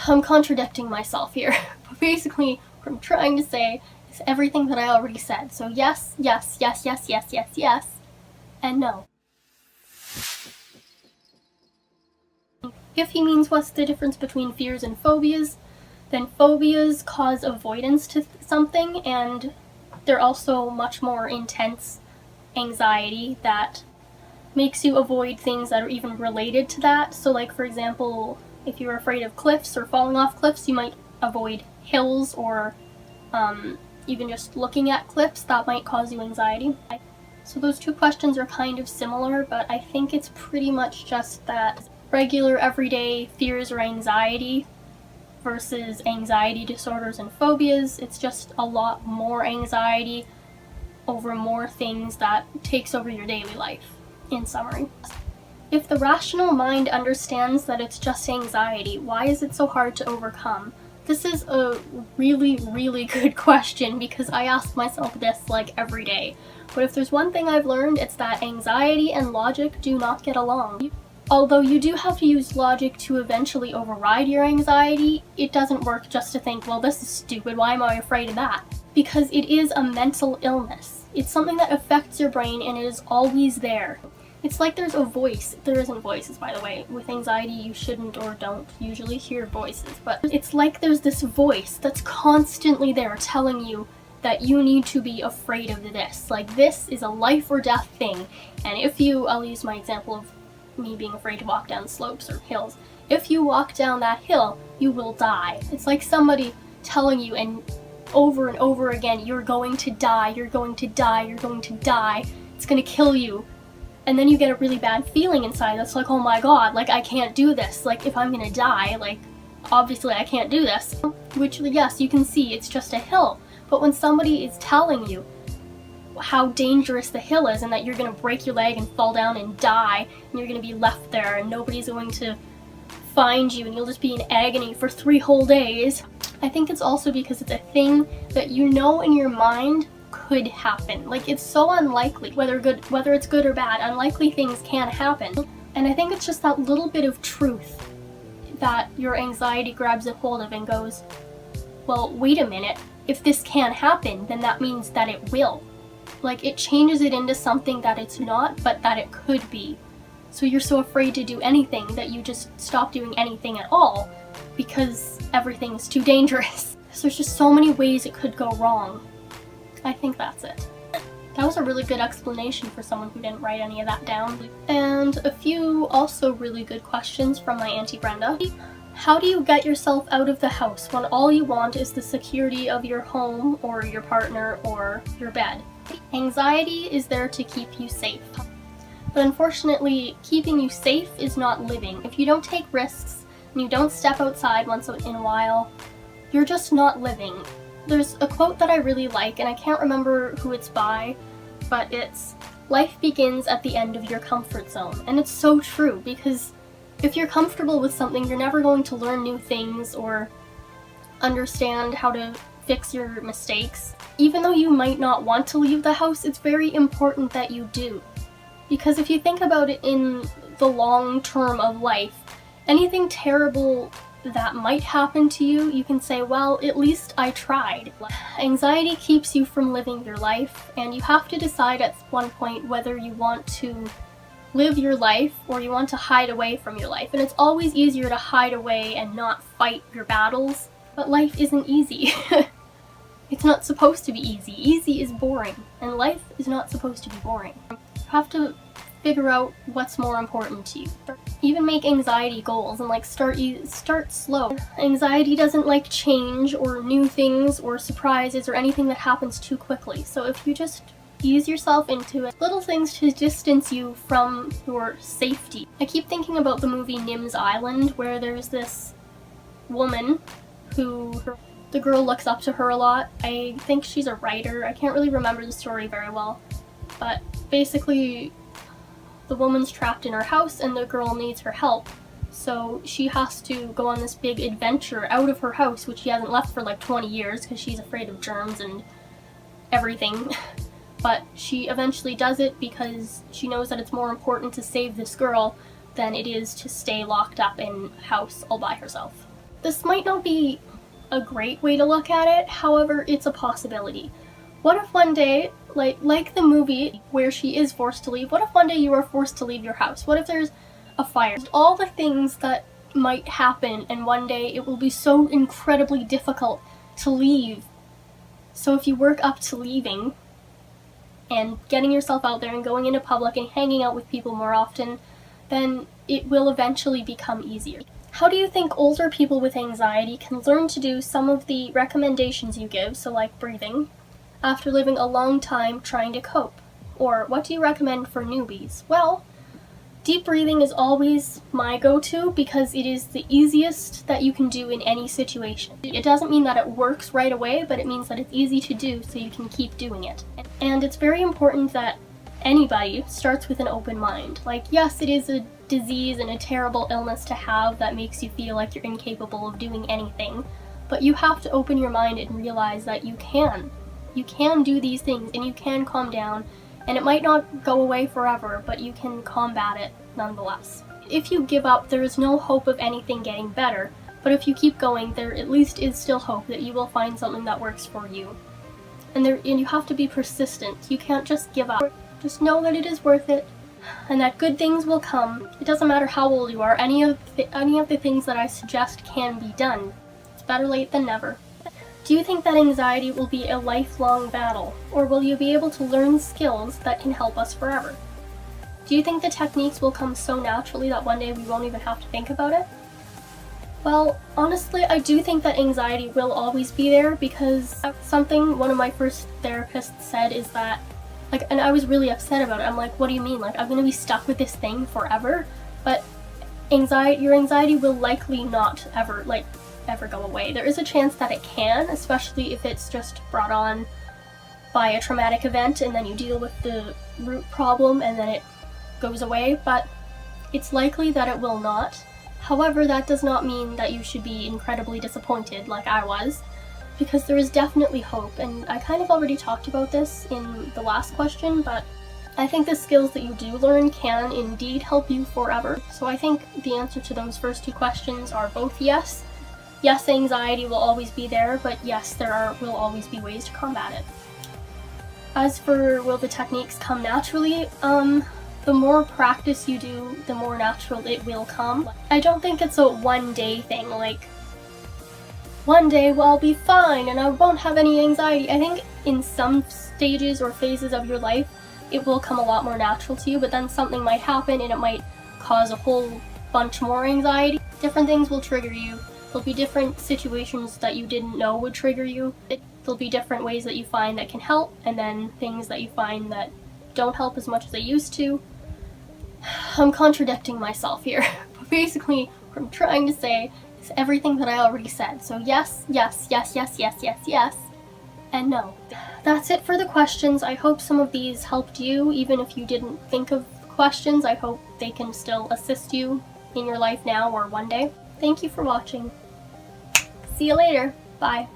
I'm contradicting myself here. But basically, what I'm trying to say is everything that I already said. So yes, yes, yes, yes, yes, yes, yes, and no. If he means what's the difference between fears and phobias, then phobias cause avoidance to something, and they're also much more intense anxiety that makes you avoid things that are even related to that. So like, for example, if you're afraid of cliffs or falling off cliffs, you might avoid hills, or even just looking at cliffs, that might cause you anxiety. So those two questions are kind of similar, but I think it's pretty much just that regular everyday fears or anxiety versus anxiety disorders and phobias. It's just a lot more anxiety over more things that takes over your daily life, in summary. If the rational mind understands that it's just anxiety, why is it so hard to overcome? This is a really, really good question, because I ask myself this like every day. But if there's one thing I've learned, it's that anxiety and logic do not get along. Although you do have to use logic to eventually override your anxiety, it doesn't work just to think, well, this is stupid, why am I afraid of that? Because it is a mental illness. It's something that affects your brain, and it is always there. It's like there's a voice. There isn't voices, by the way. With anxiety, you shouldn't or don't usually hear voices, but it's like there's this voice that's constantly there telling you that you need to be afraid of this. Like, this is a life or death thing, and if you, I'll use my example of me being afraid to walk down slopes or hills. If you walk down that hill, you will die. It's like somebody telling you, and over again, you're going to die, you're going to die, you're going to die, it's gonna kill you. And then you get a really bad feeling inside that's like, oh my god, like, I can't do this. Like, if I'm gonna die, like, obviously I can't do this. Which, yes, you can see it's just a hill. But when somebody is telling you how dangerous the hill is, and that you're gonna break your leg and fall down and die, and you're gonna be left there, and nobody's going to find you, and you'll just be in agony for 3 whole days, I think it's also because it's a thing that you know in your mind could happen. Like, it's so unlikely, whether it's good or bad, unlikely things can happen. And I think it's just that little bit of truth that your anxiety grabs a hold of and goes, well, wait a minute, if this can happen, then that means that it will. Like, it changes it into something that it's not, but that it could be. So you're so afraid to do anything that you just stop doing anything at all, because everything's too dangerous. So there's just so many ways it could go wrong. I think that's it. That was a really good explanation for someone who didn't write any of that down. And a few also really good questions from my Auntie Brenda. How do you get yourself out of the house when all you want is the security of your home, or your partner, or your bed? Anxiety is there to keep you safe. But unfortunately, keeping you safe is not living. If you don't take risks, and you don't step outside once in a while, you're just not living. There's a quote that I really like, and I can't remember who it's by, but it's, life begins at the end of your comfort zone. And it's so true, because if you're comfortable with something, you're never going to learn new things or understand how to fix your mistakes. Even though you might not want to leave the house, it's very important that you do. Because if you think about it in the long term of life, anything terrible that might happen to you, you can say, well, at least I tried. Anxiety keeps you from living your life, and you have to decide at one point whether you want to live your life or you want to hide away from your life. And it's always easier to hide away and not fight your battles, but life isn't easy. It's not supposed to be easy. Easy is boring, and life is not supposed to be boring. You have to figure out what's more important to you. Even make anxiety goals and like start slow. Anxiety doesn't like change or new things or surprises or anything that happens too quickly. So if you just ease yourself into it, little things to distance you from your safety. I keep thinking about the movie Nim's Island, where there's this woman who the girl looks up to her a lot. I think she's a writer. I can't really remember the story very well, but basically the woman's trapped in her house and the girl needs her help. So she has to go on this big adventure out of her house, which she hasn't left for like 20 years because she's afraid of germs and everything. But she eventually does it because she knows that it's more important to save this girl than it is to stay locked up in a house all by herself. This might not be a great way to look at it, however, it's a possibility. What if one day, like the movie where she is forced to leave, what if one day you are forced to leave your house? What if there's a fire? All the things that might happen, and one day it will be so incredibly difficult to leave. So if you work up to leaving and getting yourself out there and going into public and hanging out with people more often, then it will eventually become easier. How do you think older people with anxiety can learn to do some of the recommendations you give, so like breathing, after living a long time trying to cope? Or what do you recommend for newbies? Well, deep breathing is always my go-to because it is the easiest that you can do in any situation. It doesn't mean that it works right away, but it means that it's easy to do so you can keep doing it. And it's very important that anybody starts with an open mind. Like, yes, it is a disease and a terrible illness to have that makes you feel like you're incapable of doing anything, but you have to open your mind and realize that you can. You can do these things and you can calm down. And it might not go away forever, but you can combat it nonetheless. If you give up, there is no hope of anything getting better, but if you keep going, there at least is still hope that you will find something that works for you. And you have to be persistent. You can't just give up. Just know that it is worth it, and that good things will come. It doesn't matter how old you are, any of the things that I suggest can be done. It's better late than never. Do you think that anxiety will be a lifelong battle, or will you be able to learn skills that can help us forever? Do you think the techniques will come so naturally that one day we won't even have to think about it? Well, honestly, I do think that anxiety will always be there, because something one of my first therapists said is that, and I was really upset about it. I'm like, what do you mean? I'm gonna be stuck with this thing forever? But your anxiety will likely not ever go away. There is a chance that it can, especially if it's just brought on by a traumatic event and then you deal with the root problem and then it goes away, but it's likely that it will not. However, that does not mean that you should be incredibly disappointed like I was, because there is definitely hope, and I kind of already talked about this in the last question, but I think the skills that you do learn can indeed help you forever. So I think the answer to those first two questions are both yes. Yes, anxiety will always be there, but yes, will always be ways to combat it. As for will the techniques come naturally, the more practice you do, the more natural it will come. I don't think it's a one-day thing, one day I'll be fine and I won't have any anxiety. I think in some stages or phases of your life, it will come a lot more natural to you, but then something might happen and it might cause a whole bunch more anxiety. Different things will trigger you. There'll be different situations that you didn't know would trigger you. There'll be different ways that you find that can help, and then things that you find that don't help as much as they used to. I'm contradicting myself here, but basically what I'm trying to say is everything that I already said. So yes, yes, yes, yes, yes, yes, yes, and no. That's it for the questions. I hope some of these helped you, even if you didn't think of questions. I hope they can still assist you in your life now or one day. Thank you for watching. See you later. Bye.